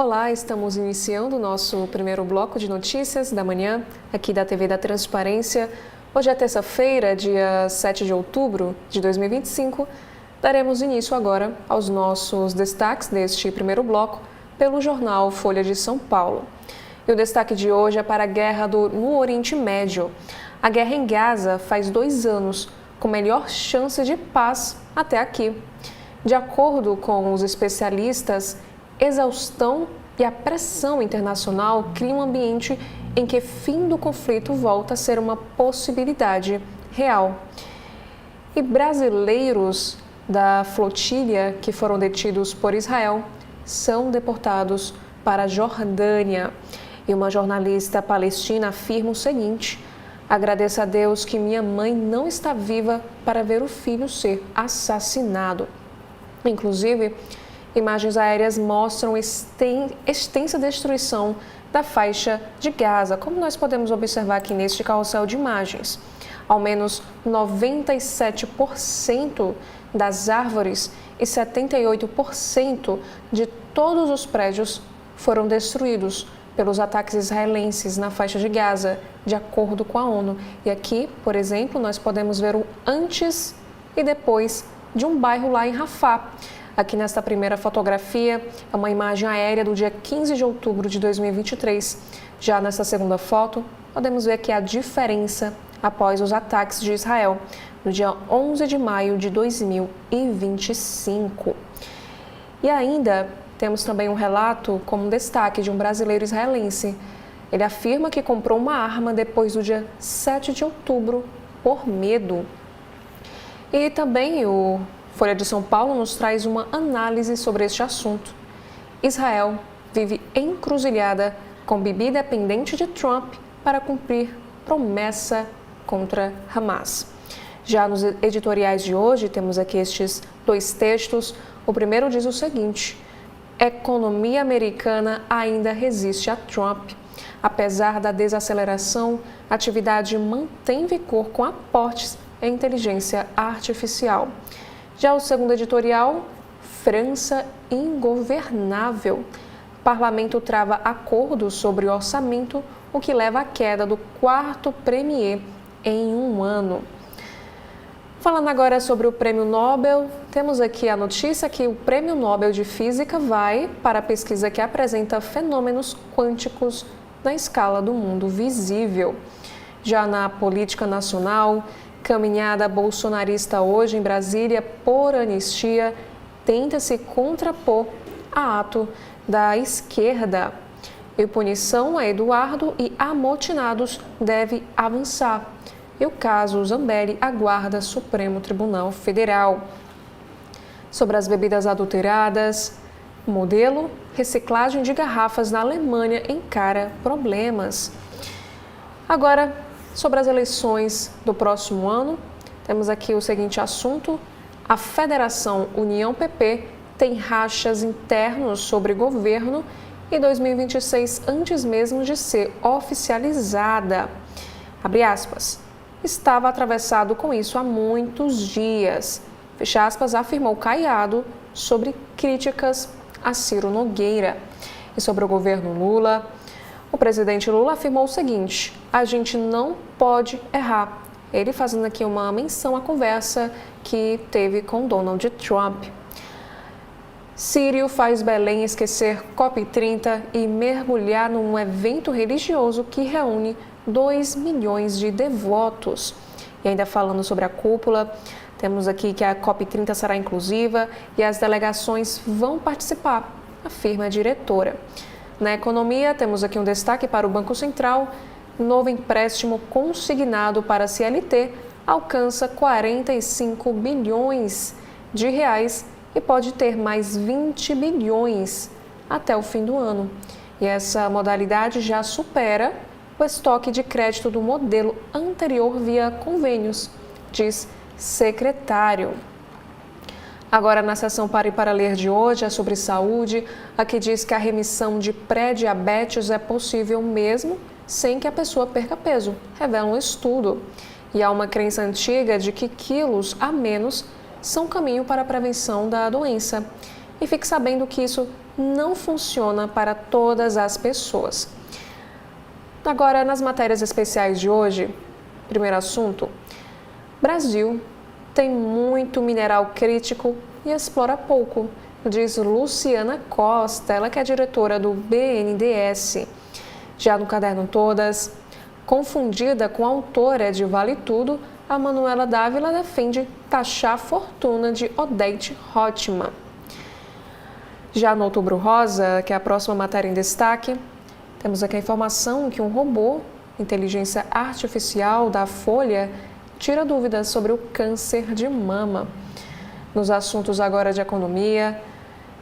Olá, estamos iniciando o nosso primeiro bloco de notícias da manhã, aqui da TV da Transparência. Hoje é terça-feira, dia 7 de outubro de 2025. Daremos início agora aos nossos destaques deste primeiro bloco pelo jornal Folha de São Paulo. E o destaque de hoje é para a guerra no Oriente Médio. A guerra em Gaza faz 2 anos, com melhor chance de paz até aqui. De acordo com os especialistas, exaustão e a pressão internacional criam um ambiente em que fim do conflito volta a ser uma possibilidade real. E brasileiros da flotilha que foram detidos por Israel são deportados para a Jordânia. E uma jornalista palestina afirma o seguinte: agradeço a Deus que minha mãe não está viva para ver o filho ser assassinado. Inclusive, imagens aéreas mostram extensa destruição da faixa de Gaza, como nós podemos observar aqui neste carrossel de imagens. Ao menos 97% das árvores e 78% de todos os prédios foram destruídos pelos ataques israelenses na faixa de Gaza, de acordo com a ONU. E aqui, por exemplo, nós podemos ver o antes e depois de um bairro lá em Rafah. Aqui nesta primeira fotografia é uma imagem aérea do dia 15 de outubro de 2023. Já nesta segunda foto, podemos ver aqui a diferença após os ataques de Israel, no dia 11 de maio de 2025. E ainda temos também um relato como destaque de um brasileiro israelense. Ele afirma que comprou uma arma depois do dia 7 de outubro por medo. E também o Folha de São Paulo nos traz uma análise sobre este assunto. Israel vive encruzilhada com Bibi dependente de Trump para cumprir promessa contra Hamas. Já nos editoriais de hoje, temos aqui estes 2 textos. O primeiro diz o seguinte: economia americana ainda resiste a Trump. Apesar da desaceleração, a atividade mantém vigor com aportes em inteligência artificial. Já o segundo editorial, França ingovernável. Parlamento trava acordo sobre orçamento, o que leva à queda do 4º premier em 1 ano. Falando agora sobre o Prêmio Nobel, temos aqui a notícia que o Prêmio Nobel de Física vai para a pesquisa que apresenta fenômenos quânticos na escala do mundo visível. Já na política nacional, caminhada bolsonarista hoje em Brasília por anistia tenta se contrapor a ato da esquerda. E punição a Eduardo e amotinados deve avançar. E o caso Zambelli aguarda Supremo Tribunal Federal. Sobre as bebidas adulteradas, modelo, reciclagem de garrafas na Alemanha encara problemas. Agora, sobre as eleições do próximo ano, temos aqui o seguinte assunto: a Federação União PP tem rachas internos sobre governo e 2026 antes mesmo de ser oficializada. Abre aspas. Estava atravessado com isso há muitos dias. Fecha aspas, afirmou Caiado sobre críticas a Ciro Nogueira. E sobre o governo Lula, o presidente Lula afirmou o seguinte: a gente não pode errar. Ele fazendo aqui uma menção à conversa que teve com Donald Trump. Sírio faz Belém esquecer COP30 e mergulhar num evento religioso que reúne 2 milhões de devotos. E ainda falando sobre a cúpula, temos aqui que a COP30 será inclusiva e as delegações vão participar, afirma a diretora. Na economia, temos aqui um destaque para o Banco Central. Novo empréstimo consignado para a CLT alcança 45 bilhões de reais e pode ter mais 20 bilhões até o fim do ano. E essa modalidade já supera o estoque de crédito do modelo anterior via convênios, diz secretário. Agora, na sessão Pare para Ler de hoje, é sobre saúde. Aqui diz que a remissão de pré-diabetes é possível mesmo sem que a pessoa perca peso, revela um estudo. E há uma crença antiga de que quilos a menos são caminho para a prevenção da doença. E fique sabendo que isso não funciona para todas as pessoas. Agora, nas matérias especiais de hoje, primeiro assunto: Brasil tem muito mineral crítico e explora pouco, diz Luciana Costa, ela que é diretora do BNDES. Já no caderno Todas, confundida com a autora de Vale Tudo, a Manuela Dávila defende taxar a fortuna de Odete Roitman. Já no Outubro Rosa, que é a próxima matéria em destaque, temos aqui a informação que um robô, inteligência artificial da Folha, tira dúvidas sobre o câncer de mama. Nos assuntos agora de economia,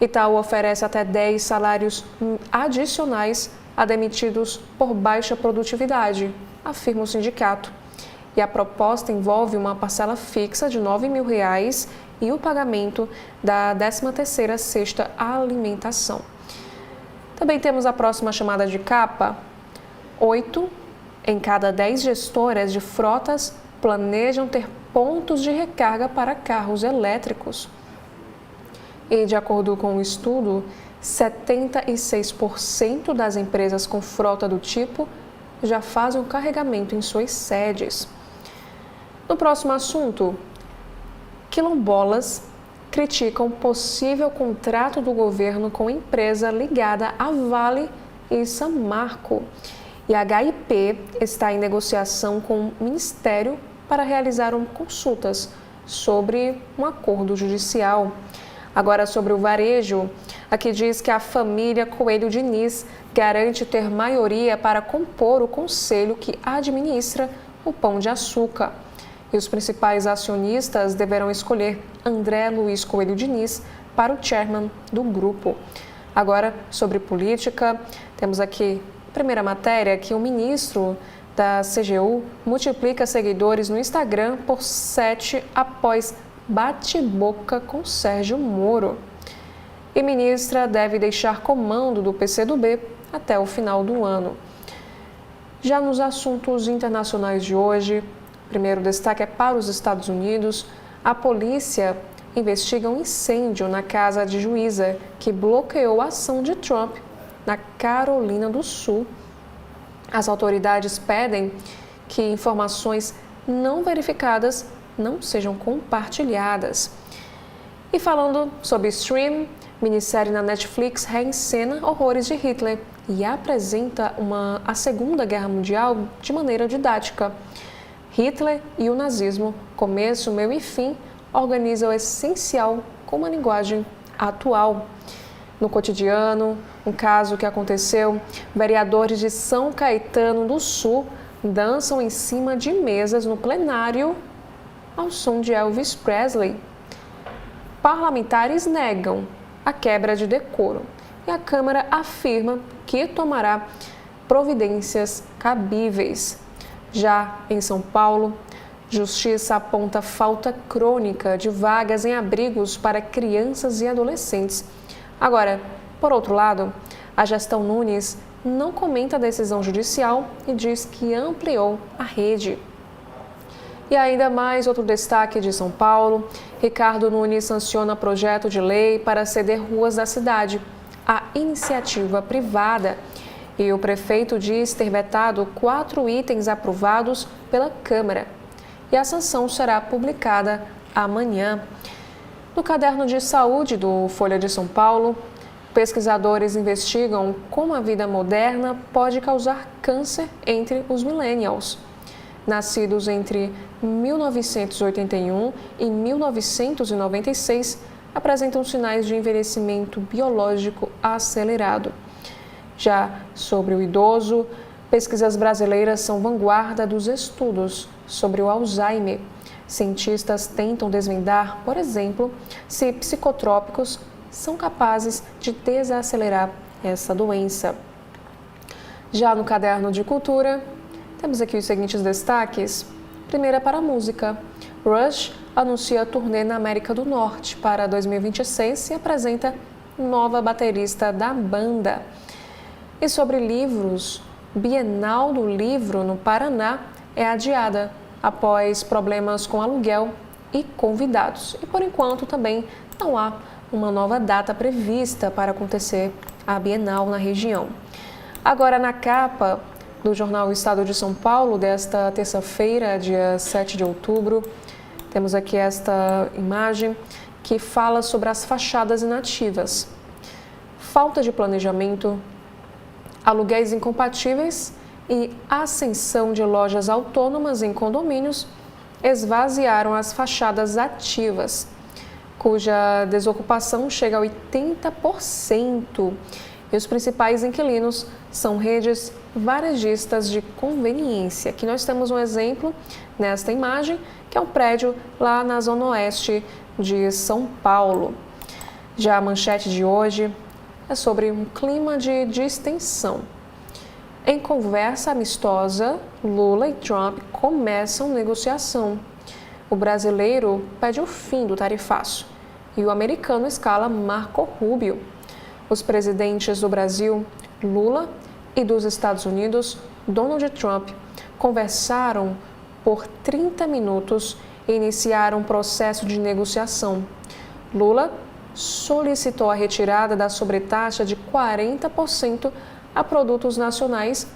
Itaú oferece até 10 salários adicionais a demitidos por baixa produtividade, afirma o sindicato. E a proposta envolve uma parcela fixa de R$ 9.000 e o pagamento da 13ª cesta alimentação. Também temos a próxima chamada de capa: 8 em cada 10 gestoras de frotas planejam ter pontos de recarga para carros elétricos. E, de acordo com o estudo, 76% das empresas com frota do tipo já fazem o carregamento em suas sedes. No próximo assunto, quilombolas criticam possível contrato do governo com empresa ligada a Vale e Samarco. E a HIP está em negociação com o Ministério para realizar consultas sobre um acordo judicial. Agora, sobre o varejo, aqui diz que a família Coelho Diniz garante ter maioria para compor o conselho que administra o Pão de Açúcar. E os principais acionistas deverão escolher André Luiz Coelho Diniz para o chairman do grupo. Agora, sobre política, temos aqui a primeira matéria que o ministro da CGU multiplica seguidores no Instagram por 7 após bate-boca com Sérgio Moro. E ministra deve deixar comando do PCdoB até o final do ano. Já nos assuntos internacionais de hoje, primeiro destaque é para os Estados Unidos. A polícia investiga um incêndio na casa de juíza que bloqueou a ação de Trump na Carolina do Sul. As autoridades pedem que informações não verificadas não sejam compartilhadas. E falando sobre stream, minissérie na Netflix reencena horrores de Hitler e apresenta a Segunda Guerra Mundial de maneira didática. Hitler e o nazismo, começo, meio e fim, organiza o essencial com uma linguagem atual. No cotidiano, um caso que aconteceu: vereadores de São Caetano do Sul dançam em cima de mesas no plenário ao som de Elvis Presley. Parlamentares negam a quebra de decoro e a Câmara afirma que tomará providências cabíveis. Já em São Paulo, Justiça aponta falta crônica de vagas em abrigos para crianças e adolescentes. Agora, por outro lado, a gestão Nunes não comenta a decisão judicial e diz que ampliou a rede. E ainda mais outro destaque de São Paulo: Ricardo Nunes sanciona projeto de lei para ceder ruas da cidade à iniciativa privada. E o prefeito diz ter vetado 4 itens aprovados pela Câmara. E a sanção será publicada amanhã. No caderno de saúde do Folha de São Paulo, pesquisadores investigam como a vida moderna pode causar câncer entre os millennials. Nascidos entre 1981 e 1996, apresentam sinais de envelhecimento biológico acelerado. Já sobre o idoso, pesquisas brasileiras são vanguarda dos estudos sobre o Alzheimer. Cientistas tentam desvendar, por exemplo, se psicotrópicos são capazes de desacelerar essa doença. Já no caderno de cultura, temos aqui os seguintes destaques. Primeiro é para a música. Rush anuncia a turnê na América do Norte para 2026 e apresenta nova baterista da banda. E sobre livros, Bienal do Livro no Paraná é adiada após problemas com aluguel e convidados. E por enquanto também não há uma nova data prevista para acontecer a Bienal na região. Agora, na capa do jornal Estado de São Paulo, desta terça-feira, dia 7 de outubro, temos aqui esta imagem que fala sobre as fachadas inativas. Falta de planejamento, aluguéis incompatíveis e ascensão de lojas autônomas em condomínios esvaziaram as fachadas ativas, cuja desocupação chega a 80%. E os principais inquilinos são redes varejistas de conveniência. Aqui nós temos um exemplo nesta imagem, que é um prédio lá na zona oeste de São Paulo. Já a manchete de hoje é sobre um clima de distensão. Em conversa amistosa, Lula e Trump começam negociação. O brasileiro pede o fim do tarifaço e o americano escala Marco Rubio. Os presidentes do Brasil, Lula, e dos Estados Unidos, Donald Trump, conversaram por 30 minutos e iniciaram um processo de negociação. Lula solicitou a retirada da sobretaxa de 40% a produtos nacionais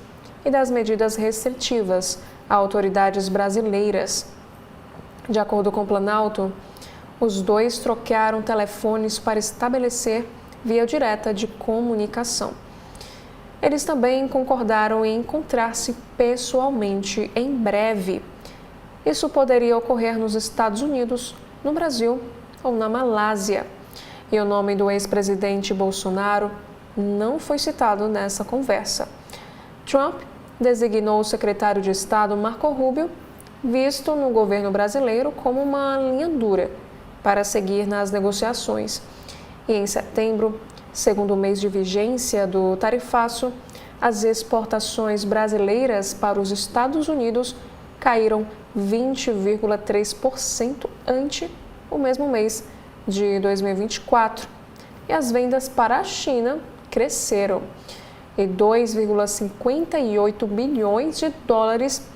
e das medidas restritivas a autoridades brasileiras. De acordo com o Planalto, os dois trocaram telefones para estabelecer via direta de comunicação. Eles também concordaram em encontrar-se pessoalmente em breve. Isso poderia ocorrer nos Estados Unidos, no Brasil ou na Malásia. E o nome do ex-presidente Bolsonaro não foi citado nessa conversa. Trump designou o secretário de Estado Marco Rubio, visto no governo brasileiro como uma linha dura para seguir nas negociações. E em setembro, segundo o mês de vigência do tarifaço, as exportações brasileiras para os Estados Unidos caíram 20,3% ante o mesmo mês de 2024. E as vendas para a China cresceram. E 2,58 bilhões de dólares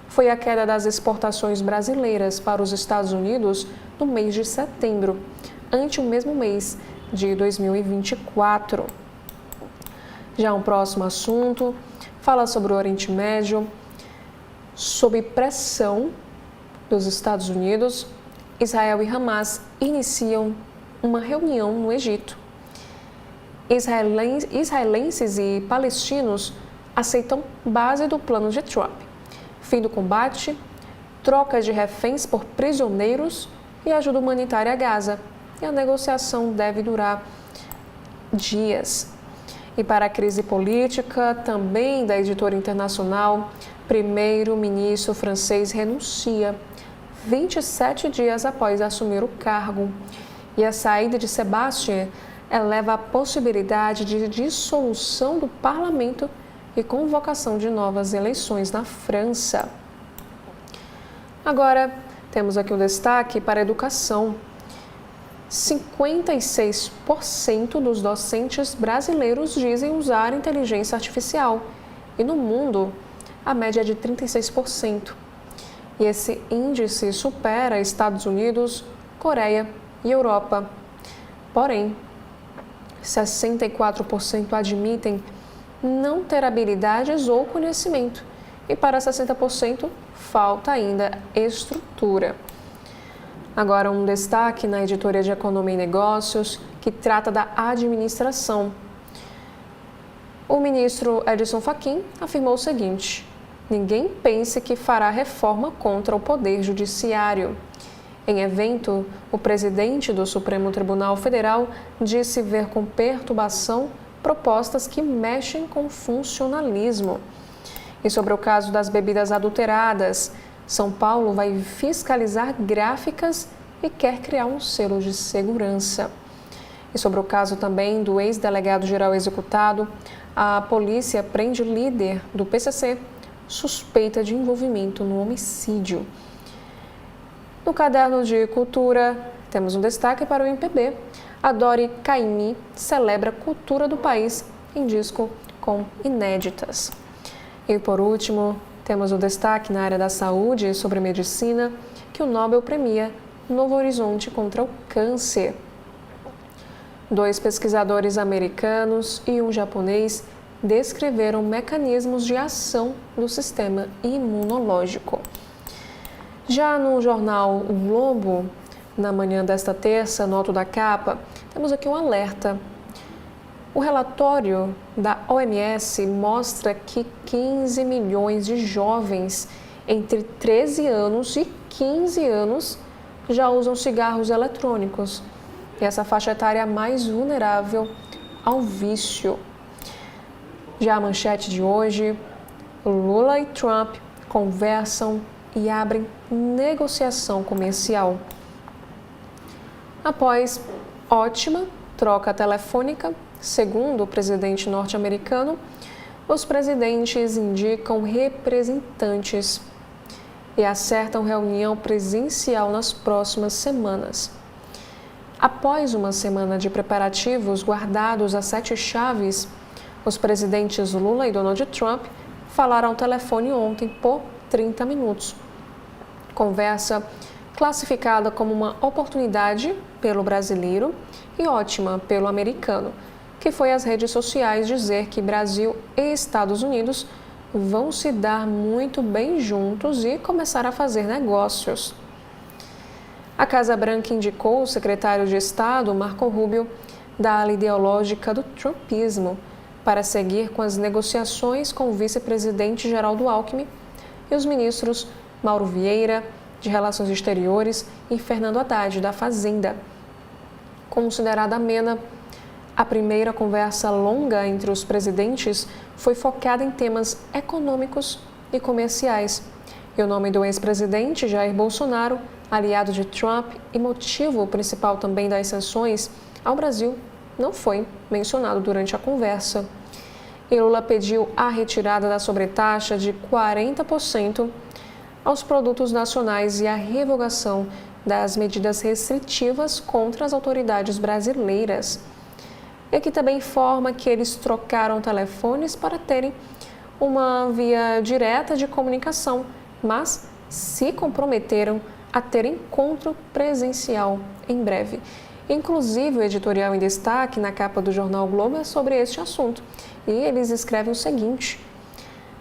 foi a queda das exportações brasileiras para os Estados Unidos no mês de setembro, ante o mesmo mês de 2024. Já um próximo assunto fala sobre o Oriente Médio. Sob pressão dos Estados Unidos, Israel e Hamas iniciam uma reunião no Egito. Israelenses e palestinos aceitam base do plano de Trump: fim do combate, troca de reféns por prisioneiros e ajuda humanitária a Gaza. E a negociação deve durar dias. E para a crise política, também da editora internacional, primeiro-ministro francês renuncia 27 dias após assumir o cargo. E a saída de Sébastien eleva a possibilidade de dissolução do parlamento e convocação de novas eleições na França. Agora, temos aqui um destaque para a educação. 56% dos docentes brasileiros dizem usar inteligência artificial e no mundo a média é de 36%. E esse índice supera Estados Unidos, Coreia e Europa. Porém, 64% admitem não ter habilidades ou conhecimento e para 60% falta ainda estrutura. Agora, um destaque na editoria de Economia e Negócios, que trata da administração. O ministro Edson Fachin afirmou o seguinte: ninguém pense que fará reforma contra o Poder Judiciário. Em evento, o presidente do Supremo Tribunal Federal disse ver com perturbação propostas que mexem com o funcionalismo. E sobre o caso das bebidas adulteradas, São Paulo vai fiscalizar gráficas e quer criar um selo de segurança. E sobre o caso também do ex-delegado-geral executado, a polícia prende o líder do PCC, suspeita de envolvimento no homicídio. No caderno de cultura, temos um destaque para o MPB. Adore Caymmi celebra a cultura do país em disco com inéditas. E por último, temos o destaque na área da saúde sobre medicina, que o Nobel premia Novo Horizonte contra o câncer. 2 pesquisadores americanos e um japonês descreveram mecanismos de ação do sistema imunológico. Já no jornal O Globo, na manhã desta terça, no alto da capa, temos aqui um alerta. O relatório da OMS mostra que 15 milhões de jovens entre 13 anos e 15 anos já usam cigarros eletrônicos. E essa faixa etária é a mais vulnerável ao vício. Já a manchete de hoje, Lula e Trump conversam e abrem negociação comercial. Após ótima troca telefônica, segundo o presidente norte-americano, os presidentes indicam representantes e acertam reunião presencial nas próximas semanas. Após uma semana de preparativos guardados a 7 chaves, os presidentes Lula e Donald Trump falaram ao telefone ontem por 30 minutos. Conversa classificada como uma oportunidade pelo brasileiro e ótima pelo americano, que foi às redes sociais dizer que Brasil e Estados Unidos vão se dar muito bem juntos e começar a fazer negócios. A Casa Branca indicou o secretário de Estado, Marco Rubio, da ala ideológica do trumpismo, para seguir com as negociações com o vice-presidente Geraldo Alckmin e os ministros Mauro Vieira, de Relações Exteriores, e Fernando Haddad, da Fazenda. Considerada amena, a primeira conversa longa entre os presidentes foi focada em temas econômicos e comerciais. E o nome do ex-presidente Jair Bolsonaro, aliado de Trump e motivo principal também das sanções ao Brasil, não foi mencionado durante a conversa. E Lula pediu a retirada da sobretaxa de 40% aos produtos nacionais e a revogação das medidas restritivas contra as autoridades brasileiras. E aqui também informa que eles trocaram telefones para terem uma via direta de comunicação, mas se comprometeram a ter encontro presencial em breve. Inclusive, o editorial em destaque na capa do jornal o Globo é sobre este assunto. E eles escrevem o seguinte: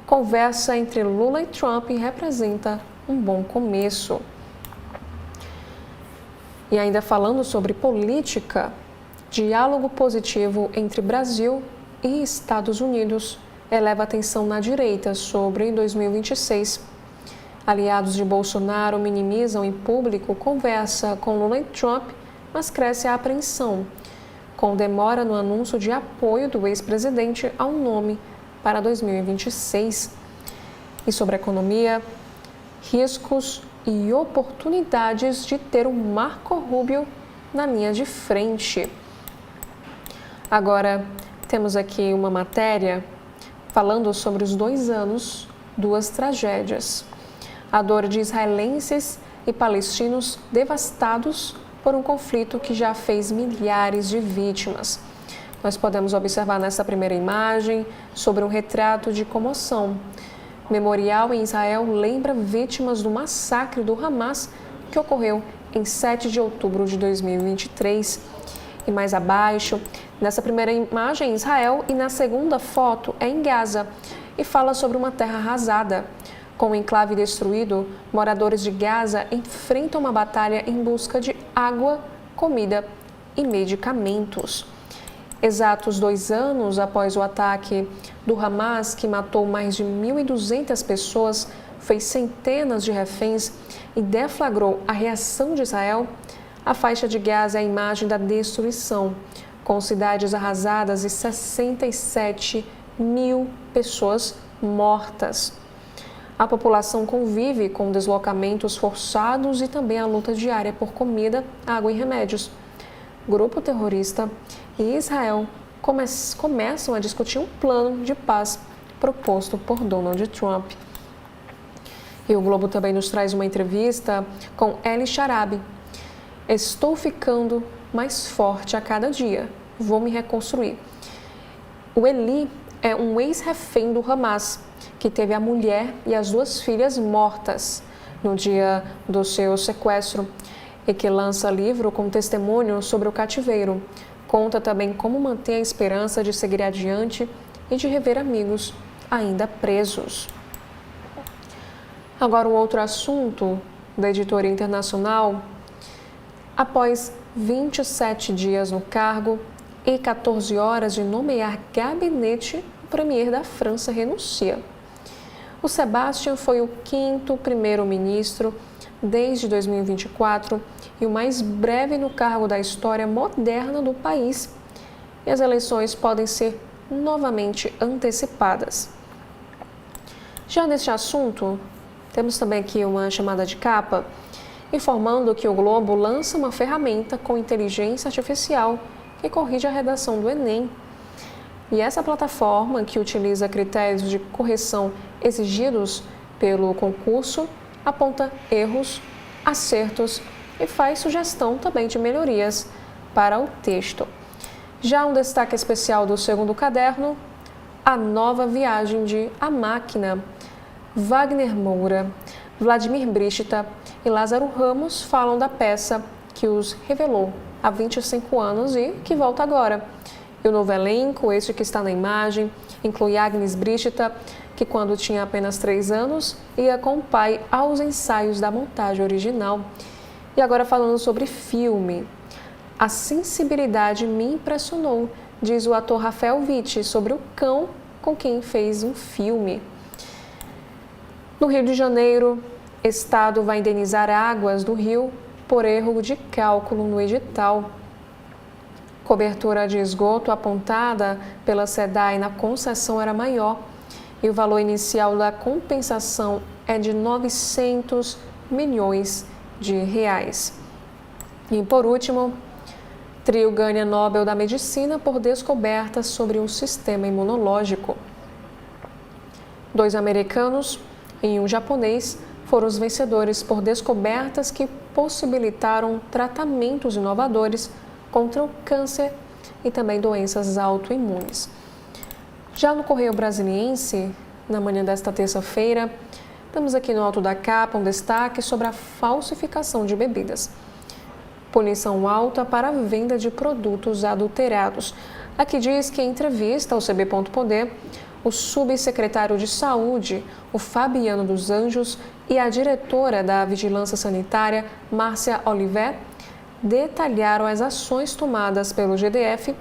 conversa entre Lula e Trump representa um bom começo. E ainda falando sobre política, diálogo positivo entre Brasil e Estados Unidos eleva atenção na direita sobre 2026. Aliados de Bolsonaro minimizam em público conversa com Lula e Trump, mas cresce a apreensão, com demora no anúncio de apoio do ex-presidente ao nome para 2026. E sobre a economia, riscos e oportunidades de ter um Marco Rubio na linha de frente. Agora, temos aqui uma matéria falando sobre os 2 anos, 2 tragédias. A dor de israelenses e palestinos devastados por um conflito que já fez milhares de vítimas. Nós podemos observar nessa primeira imagem sobre um retrato de comoção. Memorial em Israel lembra vítimas do massacre do Hamas que ocorreu em 7 de outubro de 2023. E mais abaixo, nessa primeira imagem, Israel, e na segunda foto é em Gaza e fala sobre uma terra arrasada. Com o enclave destruído, moradores de Gaza enfrentam uma batalha em busca de água, comida e medicamentos. Exatos 2 anos após o ataque do Hamas, que matou mais de 1.200 pessoas, fez centenas de reféns e deflagrou a reação de Israel, a faixa de Gaza é a imagem da destruição, com cidades arrasadas e 67 mil pessoas mortas. A população convive com deslocamentos forçados e também a luta diária por comida, água e remédios. Grupo terrorista e Israel começam a discutir um plano de paz proposto por Donald Trump. E o Globo também nos traz uma entrevista com Eli Charabi. Estou ficando mais forte a cada dia. Vou me reconstruir. O Eli é um ex-refém do Hamas, que teve a mulher e as 2 filhas mortas no dia do seu sequestro e que lança livro com testemunho sobre o cativeiro. conta também como manter a esperança de seguir adiante e de rever amigos ainda presos. Agora, um outro assunto da editoria internacional. Após 27 dias no cargo e 14 horas de nomear gabinete, o premier da França renuncia. O Sebastian foi o 5º primeiro-ministro desde 2024 e o mais breve no cargo da história moderna do país. E as eleições podem ser novamente antecipadas. Já neste assunto, temos também aqui uma chamada de capa, informando que o Globo lança uma ferramenta com inteligência artificial que corrige a redação do Enem. E essa plataforma, que utiliza critérios de correção exigidos pelo concurso, aponta erros, acertos e faz sugestão também de melhorias para o texto. Já um destaque especial do segundo caderno, a nova viagem de A Máquina. Wagner Moura, Vladimir Brista e Lázaro Ramos falam da peça que os revelou há 25 anos e que volta agora. E o novo elenco, este que está na imagem, inclui Agnes Brista, que quando tinha apenas 3 anos, ia com o pai aos ensaios da montagem original. E agora falando sobre filme. A sensibilidade me impressionou, diz o ator Rafael Witt sobre o cão com quem fez um filme. No Rio de Janeiro, Estado vai indenizar águas do rio por erro de cálculo no edital. Cobertura de esgoto apontada pela SEDAI na concessão era maior e o valor inicial da compensação é de 900 milhões de reais. E por último, trio ganha Nobel da Medicina por descobertas sobre um sistema imunológico. 2 americanos e um japonês foram os vencedores por descobertas que possibilitaram tratamentos inovadores contra o câncer e também doenças autoimunes. Já no Correio Brasiliense, na manhã desta terça-feira, temos aqui no alto da capa um destaque sobre a falsificação de bebidas. Punição alta para a venda de produtos adulterados. Aqui diz que em entrevista ao CB.poder, o subsecretário de Saúde, o Fabiano dos Anjos, e a diretora da Vigilância Sanitária, Márcia Oliver, detalharam as ações tomadas pelo GDF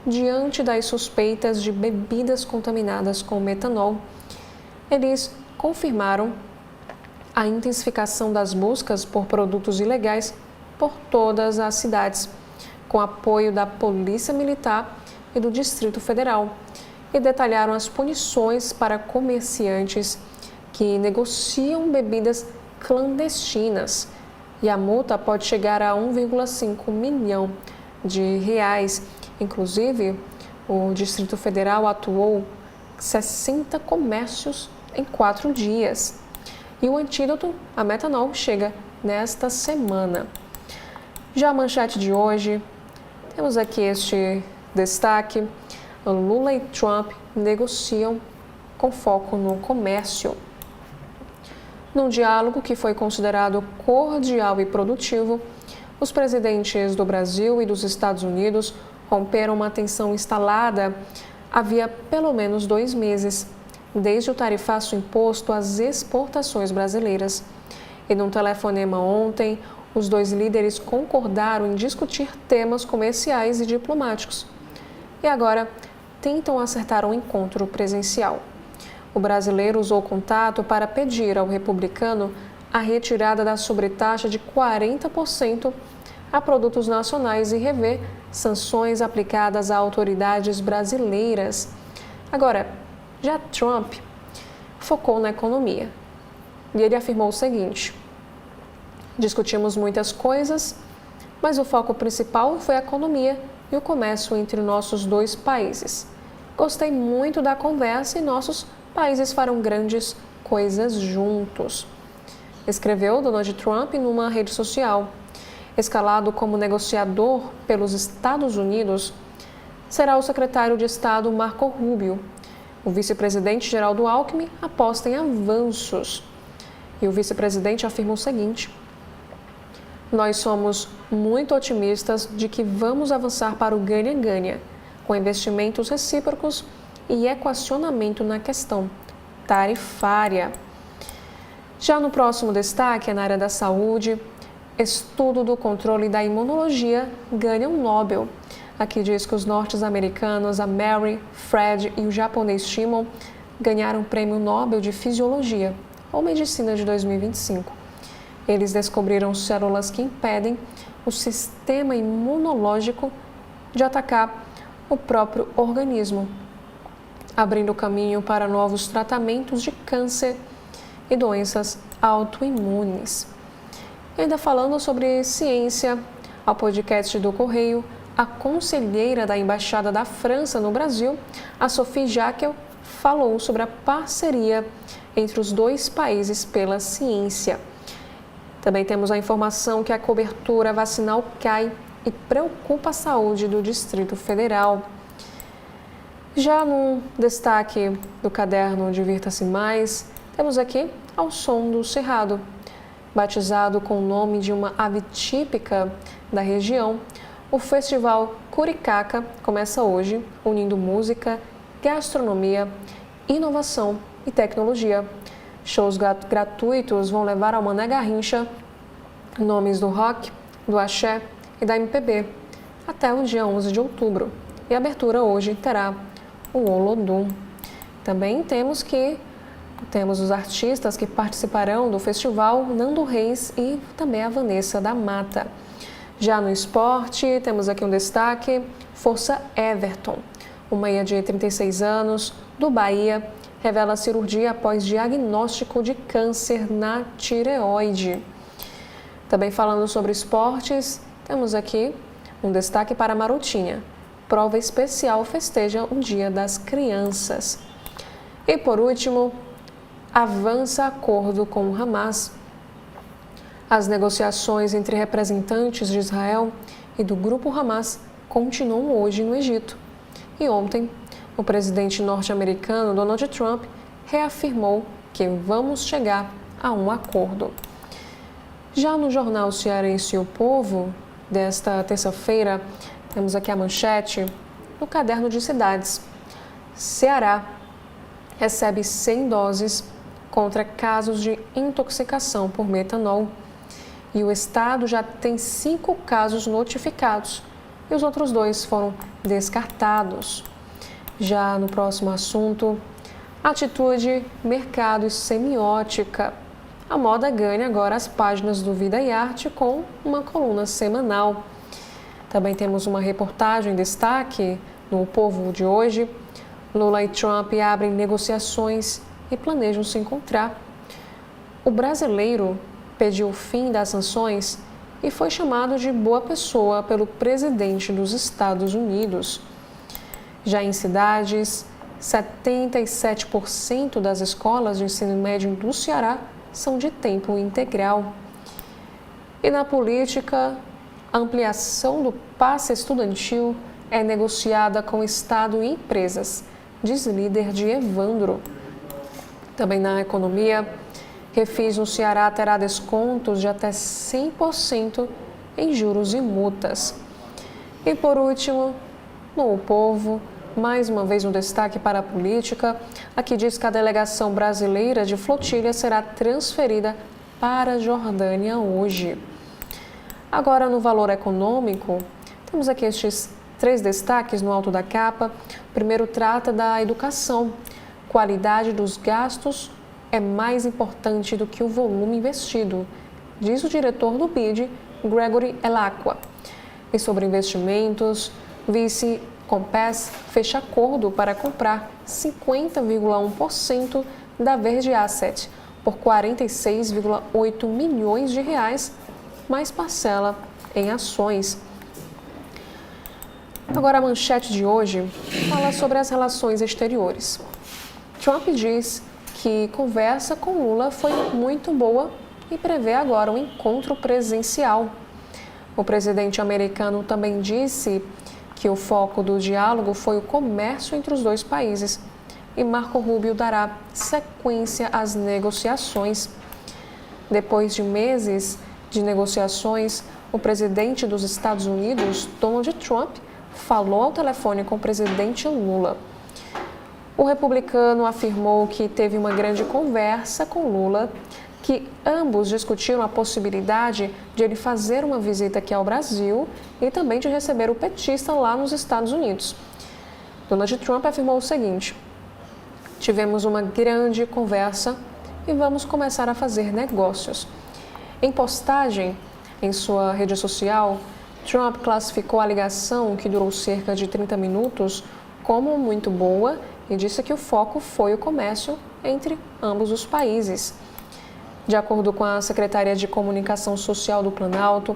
diante das suspeitas de bebidas contaminadas com metanol. Eles confirmaram a intensificação das buscas por produtos ilegais por todas as cidades, com apoio da Polícia Militar e do Distrito Federal, e detalharam as punições para comerciantes que negociam bebidas clandestinas. E a multa pode chegar a 1,5 milhão de reais. Inclusive, o Distrito Federal atuou 60 comércios em 4 dias. E o antídoto a metanol chega nesta semana. Já a manchete de hoje, temos aqui este destaque: Lula e Trump negociam com foco no comércio. Num diálogo que foi considerado cordial e produtivo, os presidentes do Brasil e dos Estados Unidos romperam uma tensão instalada havia pelo menos 2 meses, desde o tarifaço imposto às exportações brasileiras. E num telefonema ontem, os 2 líderes concordaram em discutir temas comerciais e diplomáticos. E agora tentam acertar um encontro presencial. O brasileiro usou contato para pedir ao republicano a retirada da sobretaxa de 40% a produtos nacionais e rever sanções aplicadas a autoridades brasileiras. Agora, já Trump focou na economia e ele afirmou o seguinte: discutimos muitas coisas, mas o foco principal foi a economia e o comércio entre nossos 2 países. Gostei muito da conversa e nossos países farão grandes coisas juntos, escreveu Donald Trump numa rede social. Escalado como negociador pelos Estados Unidos, será o secretário de Estado Marco Rubio. O vice-presidente Geraldo Alckmin aposta em avanços. E o vice-presidente afirma o seguinte: Nós somos muito otimistas de que vamos avançar para o ganha-ganha, com investimentos recíprocos e equacionamento na questão tarifária. Já no próximo destaque, na área da saúde, estudo do controle da imunologia ganha um Nobel. Aqui diz que os norte-americanos, a Mary, Fred e o japonês Shimon, ganharam o Prêmio Nobel de Fisiologia ou Medicina de 2025. Eles descobriram células que impedem o sistema imunológico de atacar o próprio organismo, abrindo caminho para novos tratamentos de câncer e doenças autoimunes. E ainda falando sobre ciência, ao podcast do Correio, a conselheira da Embaixada da França no Brasil, a Sophie Jacquel, falou sobre a parceria entre os dois países pela ciência. Também temos a informação que a cobertura vacinal cai e preocupa a saúde do Distrito Federal. Já no destaque do caderno Divirta-se Mais, temos aqui Ao Som do Cerrado. Batizado com o nome de uma ave típica da região, o Festival Curicaca começa hoje, unindo música, gastronomia, inovação e tecnologia. Shows gratuitos vão levar ao Mané Garrincha nomes do rock, do axé e da MPB até o dia 11 de outubro. E a abertura hoje terá o Olodum. Também temos os artistas que participarão do festival, Nando Reis e também a Vanessa da Mata. Já no esporte, temos aqui um destaque, Força Everton. O meia de 36 anos, do Bahia, revela cirurgia após diagnóstico de câncer na tireoide. Também falando sobre esportes, temos aqui um destaque para Marotinha. Prova especial festeja o Dia das Crianças. E por último, avança acordo com o Hamas. As negociações entre representantes de Israel e do grupo Hamas continuam hoje no Egito. E ontem, o presidente norte-americano Donald Trump reafirmou que vamos chegar a um acordo. Já no jornal cearense O Povo, desta terça-feira, temos aqui a manchete no caderno de cidades. Ceará recebe 100 doses contra casos de intoxicação por metanol. E o estado já tem 5 casos notificados e os outros 2 foram descartados. Já no próximo assunto, atitude, mercado e semiótica. A moda ganha agora as páginas do Vida e Arte com uma coluna semanal. Também temos uma reportagem em destaque no O Povo de hoje. Lula e Trump abrem negociações e planejam se encontrar. O brasileiro pediu o fim das sanções e foi chamado de boa pessoa pelo presidente dos Estados Unidos. Já em cidades, 77% das escolas de ensino médio do Ceará são de tempo integral. E na política, a ampliação do passe estudantil é negociada com o Estado e empresas, diz líder de Evandro. Também na economia, Refis no Ceará terá descontos de até 100% em juros e multas. E por último, no O Povo, mais uma vez um destaque para a política. Aqui diz que a delegação brasileira de flotilha será transferida para a Jordânia hoje. Agora, no valor econômico, temos aqui estes 3 destaques no alto da capa. O primeiro trata da educação. Qualidade dos gastos é mais importante do que o volume investido, diz o diretor do BID, Gregory Elacqua. E sobre investimentos, vice Compass fecha acordo para comprar 50,1% da Verde Asset por 46,8 milhões de reais, mais parcela em ações. Agora a manchete de hoje fala sobre as relações exteriores. Trump diz que conversa com Lula foi muito boa e prevê agora um encontro presencial. O presidente americano também disse que o foco do diálogo foi o comércio entre os dois países e Marco Rubio dará sequência às negociações. Depois de meses de negociações, o presidente dos Estados Unidos, Donald Trump, falou ao telefone com o presidente Lula. O republicano afirmou que teve uma grande conversa com Lula, que ambos discutiram a possibilidade de ele fazer uma visita aqui ao Brasil e também de receber o petista lá nos Estados Unidos. Donald Trump afirmou o seguinte: tivemos uma grande conversa e vamos começar a fazer negócios. Em postagem em sua rede social, Trump classificou a ligação, que durou cerca de 30 minutos, como muito boa e disse que o foco foi o comércio entre ambos os países. De acordo com a Secretaria de Comunicação Social do Planalto,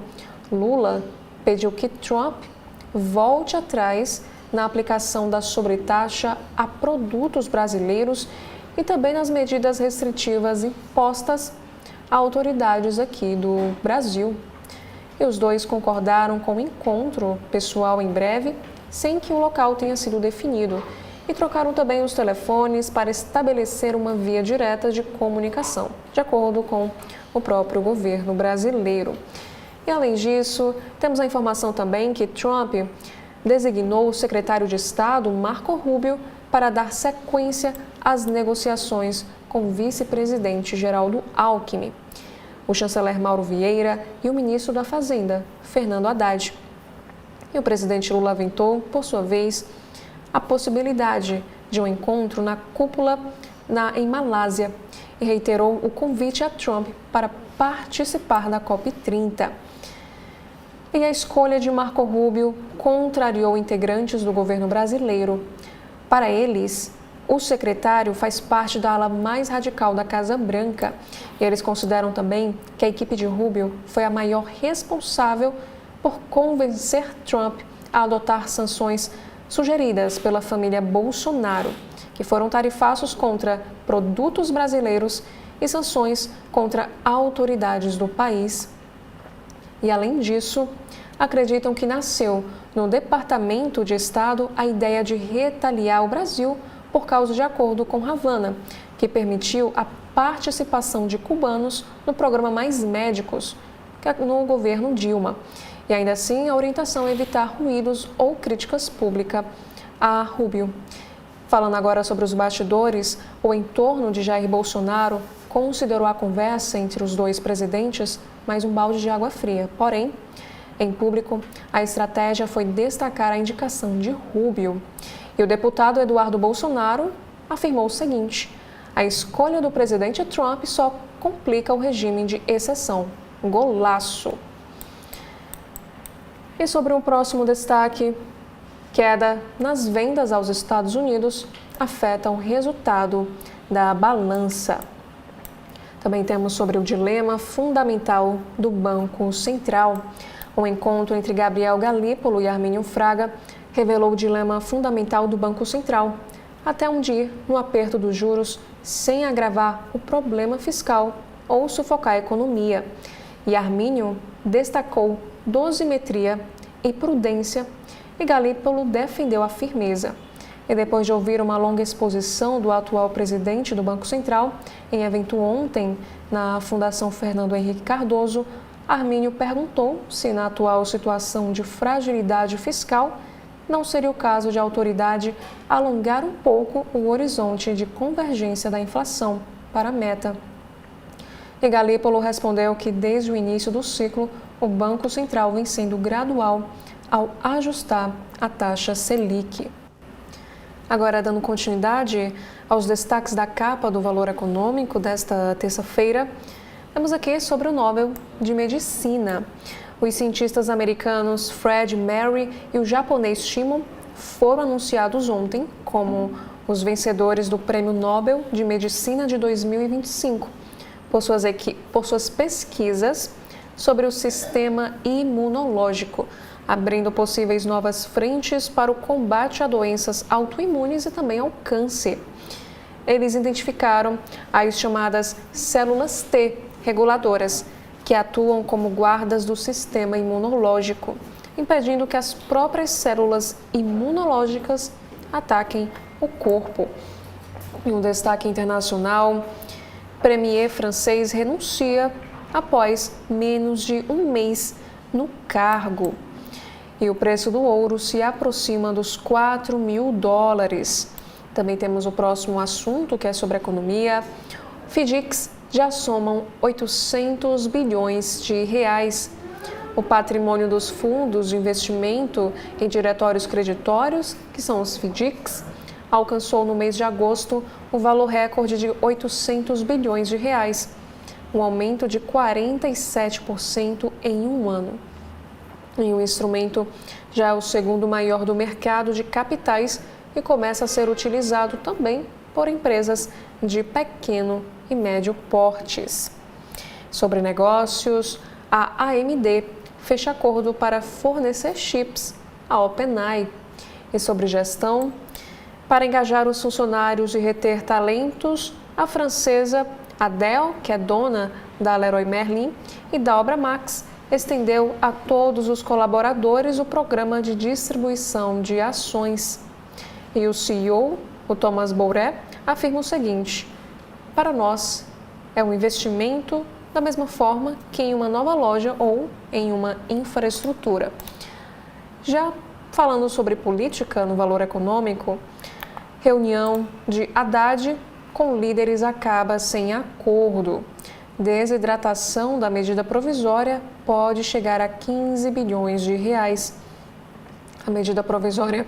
Lula pediu que Trump volte atrás na aplicação da sobretaxa a produtos brasileiros e também nas medidas restritivas impostas a autoridades aqui do Brasil. E os dois concordaram com um encontro pessoal em breve, sem que o local tenha sido definido, e trocaram também os telefones para estabelecer uma via direta de comunicação, de acordo com o próprio governo brasileiro. E além disso, temos a informação também que Trump designou o secretário de Estado, Marco Rubio, para dar sequência às negociações com o vice-presidente Geraldo Alckmin, o chanceler Mauro Vieira e o ministro da Fazenda, Fernando Haddad. E o presidente Lula aventou, por sua vez, a possibilidade de um encontro na cúpula em Malásia e reiterou o convite a Trump para participar da COP30. E a escolha de Marco Rubio contrariou integrantes do governo brasileiro. Para eles, o secretário faz parte da ala mais radical da Casa Branca e eles consideram também que a equipe de Rubio foi a maior responsável por convencer Trump a adotar sanções sugeridas pela família Bolsonaro, que foram tarifaços contra produtos brasileiros e sanções contra autoridades do país. E, além disso, acreditam que nasceu no Departamento de Estado a ideia de retaliar o Brasil por causa de acordo com Havana, que permitiu a participação de cubanos no programa Mais Médicos, no governo Dilma. E ainda assim, a orientação é evitar ruídos ou críticas públicas a Rubio. Falando agora sobre os bastidores, o entorno de Jair Bolsonaro considerou a conversa entre os dois presidentes mais um balde de água fria. Porém, em público, a estratégia foi destacar a indicação de Rubio. E o deputado Eduardo Bolsonaro afirmou o seguinte: a escolha do presidente Trump só complica o regime de exceção. Golaço! E sobre um próximo destaque, queda nas vendas aos Estados Unidos afeta o resultado da balança. Também temos sobre o dilema fundamental do Banco Central. Um encontro entre Gabriel Galípolo e Armínio Fraga revelou o dilema fundamental do Banco Central, até onde ir no aperto dos juros sem agravar o problema fiscal ou sufocar a economia. E Armínio destacou dosimetria e prudência, e Galípolo defendeu a firmeza. E depois de ouvir uma longa exposição do atual presidente do Banco Central, em evento ontem na Fundação Fernando Henrique Cardoso, Armínio perguntou se na atual situação de fragilidade fiscal não seria o caso de a autoridade alongar um pouco o horizonte de convergência da inflação para a meta. E Galípolo respondeu que desde o início do ciclo, o Banco Central vem sendo gradual ao ajustar a taxa Selic. Agora, dando continuidade aos destaques da capa do Valor Econômico desta terça-feira, temos aqui sobre o Nobel de Medicina. Os cientistas americanos Fred Merry e o japonês Shimon foram anunciados ontem como os vencedores do Prêmio Nobel de Medicina de 2025, por suas pesquisas sobre o sistema imunológico, abrindo possíveis novas frentes para o combate a doenças autoimunes e também ao câncer. Eles identificaram as chamadas células T reguladoras, que atuam como guardas do sistema imunológico, impedindo que as próprias células imunológicas ataquem o corpo. Em um destaque internacional, premier francês renuncia após menos de um mês no cargo. E o preço do ouro se aproxima dos $4.000. Também temos o próximo assunto, que é sobre economia. FDICs já somam 800 bilhões de reais. O patrimônio dos fundos de investimento em diretórios creditórios, que são os FDICs, alcançou no mês de agosto o valor recorde de 800 bilhões de reais, um aumento de 47% em um ano. E o instrumento já é o segundo maior do mercado de capitais e começa a ser utilizado também por empresas de pequeno e médio portes. Sobre negócios, a AMD fecha acordo para fornecer chips à OpenAI. E sobre gestão, para engajar os funcionários e reter talentos, a francesa Adele, que é dona da Leroy Merlin e da Obra Max, estendeu a todos os colaboradores o programa de distribuição de ações. E o CEO, o Thomas Bouret, afirma o seguinte: para nós, é um investimento da mesma forma que em uma nova loja ou em uma infraestrutura. Já falando sobre política no Valor Econômico, reunião de Haddad com líderes acaba sem acordo. Desidratação da medida provisória pode chegar a 15 bilhões de reais. A medida provisória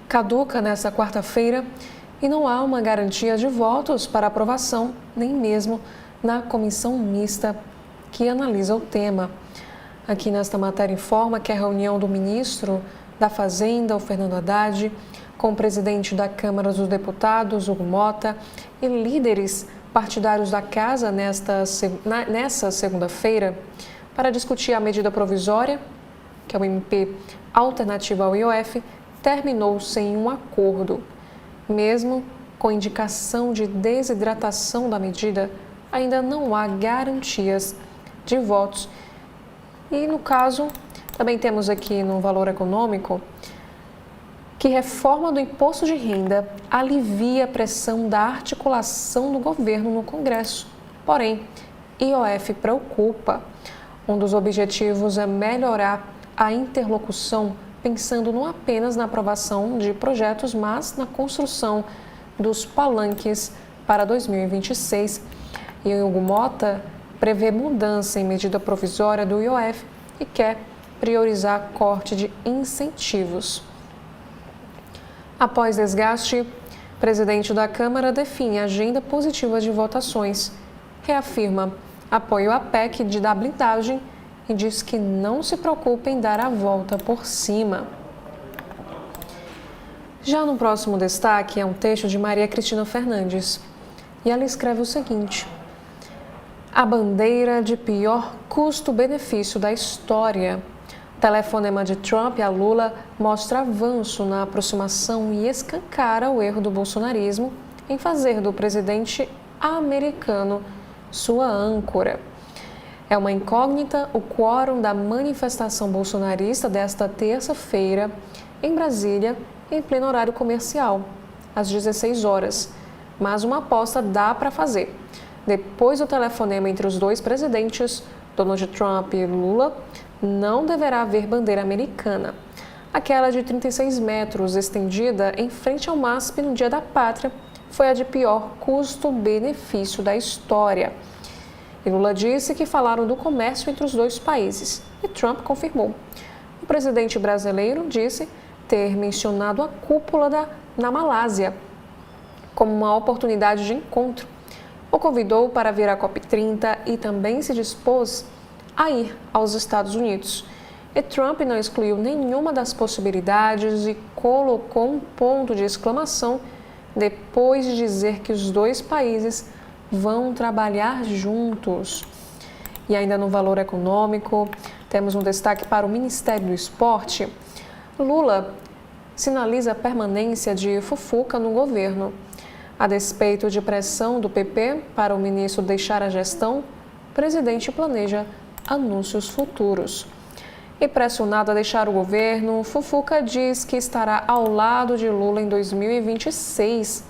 caduca nesta quarta-feira e não há uma garantia de votos para aprovação, nem mesmo na comissão mista que analisa o tema. Aqui nesta matéria informa que a reunião do ministro da Fazenda, o Fernando Haddad, com o presidente da Câmara dos Deputados, Hugo Mota, e líderes partidários da Casa nessa segunda-feira, para discutir a medida provisória, que é o MP alternativa ao IOF, terminou sem um acordo. Mesmo com indicação de desidratação da medida, ainda não há garantias de votos. E no caso, também temos aqui no Valor Econômico que reforma do imposto de renda alivia a pressão da articulação do governo no Congresso. Porém, IOF preocupa. Um dos objetivos é melhorar a interlocução, pensando não apenas na aprovação de projetos, mas na construção dos palanques para 2026. E o Hugo Mota prevê mudança em medida provisória do IOF e quer priorizar corte de incentivos. Após desgaste, o presidente da Câmara define agenda positiva de votações, reafirma apoio à PEC da blindagem e diz que não se preocupa em dar a volta por cima. Já no próximo destaque é um texto de Maria Cristina Fernandes e ela escreve o seguinte: a bandeira de pior custo-benefício da história. O telefonema de Trump a Lula mostra avanço na aproximação e escancara o erro do bolsonarismo em fazer do presidente americano sua âncora. É uma incógnita o quórum da manifestação bolsonarista desta terça-feira em Brasília, em pleno horário comercial, às 16 horas. Mas uma aposta dá para fazer. Depois do telefonema entre os dois presidentes, Donald Trump e Lula, não deverá haver bandeira americana. Aquela de 36 metros estendida em frente ao MASP no Dia da Pátria foi a de pior custo-benefício da história. E Lula disse que falaram do comércio entre os dois países e Trump confirmou. O presidente brasileiro disse ter mencionado a cúpula na Malásia como uma oportunidade de encontro. O convidou para vir à COP30 e também se dispôs a ir aos Estados Unidos. E Trump não excluiu nenhuma das possibilidades e colocou um ponto de exclamação depois de dizer que os dois países vão trabalhar juntos. E ainda no Valor Econômico, temos um destaque para o Ministério do Esporte. Lula sinaliza a permanência de Fufuca no governo. A despeito de pressão do PP para o ministro deixar a gestão, o presidente planeja anúncios futuros. E pressionado a deixar o governo, Fufuca diz que estará ao lado de Lula em 2026.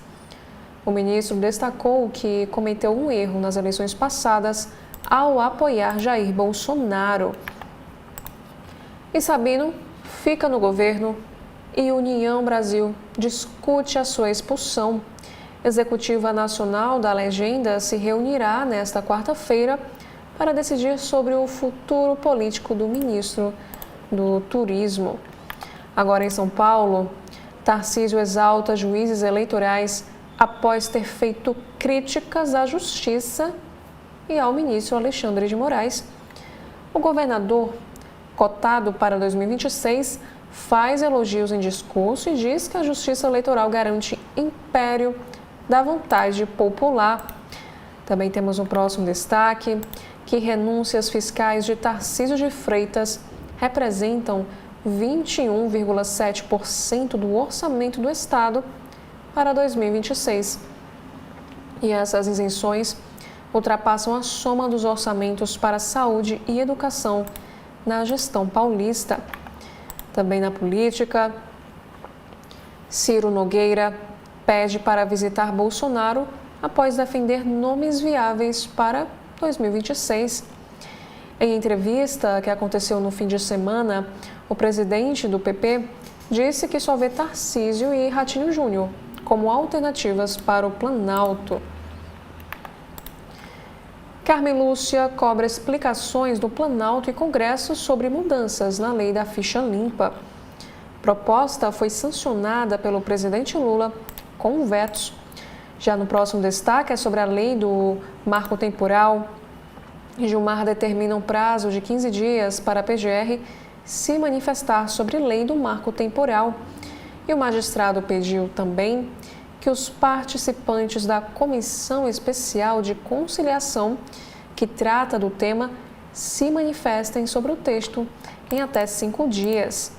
O ministro destacou que cometeu um erro nas eleições passadas ao apoiar Jair Bolsonaro. E Sabino fica no governo e União Brasil discute a sua expulsão. Executiva Nacional da Legenda se reunirá nesta quarta-feira para decidir sobre o futuro político do ministro do Turismo. Agora em São Paulo, Tarcísio exalta juízes eleitorais após ter feito críticas à Justiça e ao ministro Alexandre de Moraes. O governador, cotado para 2026, faz elogios em discurso e diz que a Justiça Eleitoral garante império da vontade popular. Também temos um próximo destaque, que renúncias fiscais de Tarcísio de Freitas representam 21,7% do orçamento do Estado para 2026. E essas isenções ultrapassam a soma dos orçamentos para saúde e educação na gestão paulista. Também na política, Ciro Nogueira pede para visitar Bolsonaro após defender nomes viáveis para 2026. Em entrevista que aconteceu no fim de semana, o presidente do PP disse que só vê Tarcísio e Ratinho Júnior como alternativas para o Planalto. Carmen Lúcia cobra explicações do Planalto e Congresso sobre mudanças na lei da ficha limpa. A proposta foi sancionada pelo presidente Lula com vetos. Já no próximo destaque é sobre a lei do marco temporal. Gilmar determina um prazo de 15 dias para a PGR se manifestar sobre a lei do marco temporal. E o magistrado pediu também que os participantes da Comissão Especial de Conciliação, que trata do tema, se manifestem sobre o texto em até 5 dias.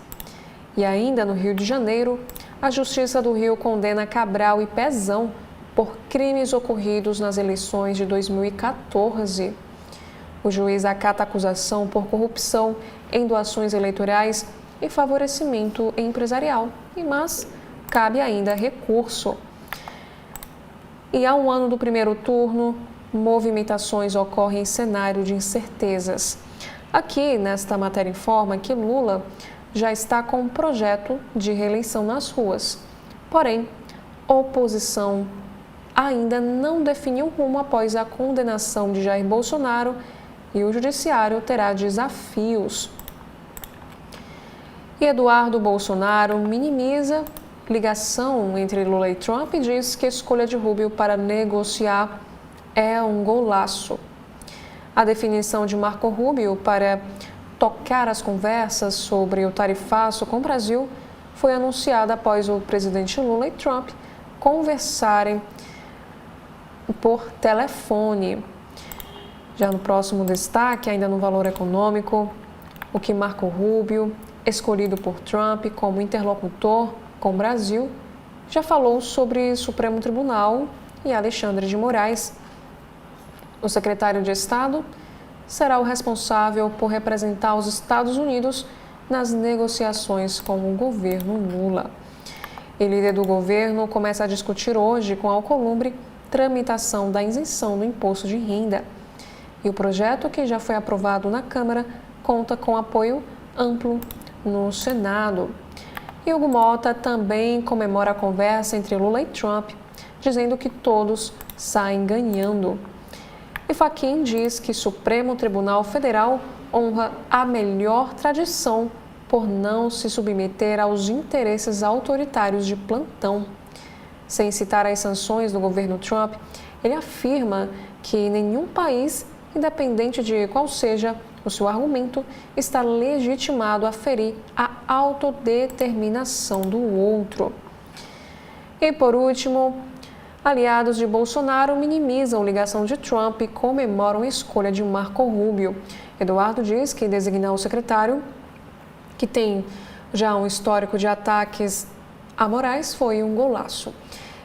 E ainda no Rio de Janeiro, a Justiça do Rio condena Cabral e Pezão por crimes ocorridos nas eleições de 2014. O juiz acata a acusação por corrupção em doações eleitorais e favorecimento empresarial, mas cabe ainda recurso. E há um ano do primeiro turno, movimentações ocorrem em cenário de incertezas. Aqui, nesta matéria, informa que Lula já está com um projeto de reeleição nas ruas. Porém, a oposição ainda não definiu rumo após a condenação de Jair Bolsonaro e o judiciário terá desafios. E Eduardo Bolsonaro minimiza ligação entre Lula e Trump e diz que a escolha de Rubio para negociar é um golaço. A definição de Marco Rubio para tocar as conversas sobre o tarifaço com o Brasil foi anunciada após o presidente Lula e Trump conversarem por telefone. Já no próximo destaque, ainda no valor econômico, o que Marco Rubio, escolhido por Trump como interlocutor com o Brasil, já falou sobre Supremo Tribunal e Alexandre de Moraes. O secretário de Estado será o responsável por representar os Estados Unidos nas negociações com o governo Lula. O líder do governo começa a discutir hoje com a Alcolumbre tramitação da isenção do imposto de renda. E o projeto, que já foi aprovado na Câmara, conta com apoio amplo no Senado. E Hugo Mota também comemora a conversa entre Lula e Trump, dizendo que todos saem ganhando. E Fachin diz que Supremo Tribunal Federal honra a melhor tradição por não se submeter aos interesses autoritários de plantão. Sem citar as sanções do governo Trump, ele afirma que nenhum país, independente de qual seja o seu argumento, está legitimado a ferir a autodeterminação do outro. E por último, aliados de Bolsonaro minimizam ligação de Trump e comemoram a escolha de Marco Rubio. Eduardo diz que designar o secretário, que tem já um histórico de ataques a Moraes, foi um golaço.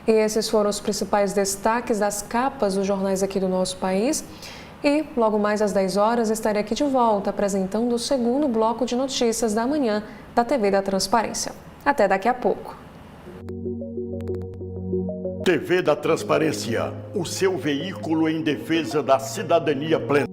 E esses foram os principais destaques das capas dos jornais aqui do nosso país. E logo mais às 10 horas estarei aqui de volta apresentando o segundo bloco de notícias da manhã da TV da Transparência. Até daqui a pouco. TV da Transparência, o seu veículo em defesa da cidadania plena.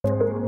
Música